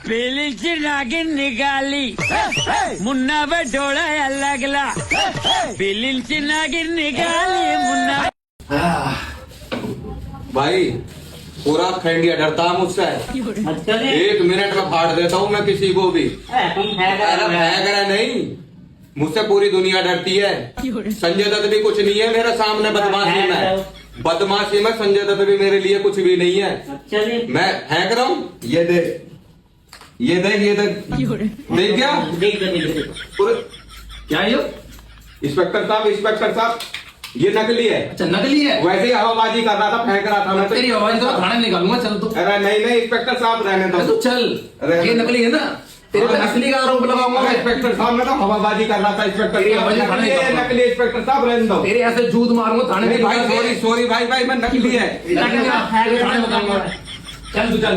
पेलीची नागिन निघाली मुन्ना डोळा लागला पेलीची नागिन निघाली मुन्ना। भाई पूरा खंडिया डरता है मुझसे। एक मिनट में फाड़ देता हूँ मैं किसी को भी। अरे नहीं, मुझसे पूरी दुनिया डरती है। संजय दत्त भी कुछ नहीं है मेरे सामने बदमाशी में संजय दत्त भी मेरे लिए कुछ भी नहीं है। मैं फेंक रहा हूँ, ये देख देख क्या क्या ये? इंस्पेक्टर साहब ये नकली है। अच्छा नकली है। वैसे ही हवाबाजी कर रहा था, फेंक रहा था मैं। तेरी आवाज तो थाने निकालूंगा, चल तू। अरे नहीं इंस्पेक्टर साहब रहने दो। तू चल, ये नकली है ना, तेरे पे असली का आरोप लगाऊंगा मैं। इंस्पेक्टर साहब मैं तो हवाबाजी कर रहा था। इंस्पेक्टर नकली इंस्पेक्टर साहब रहने दो। तेरे ऐसे जूत मारूंगा थाने में। भाई सॉरी भाई मैं नकली है। थाने बताऊंगा। चल तू चल।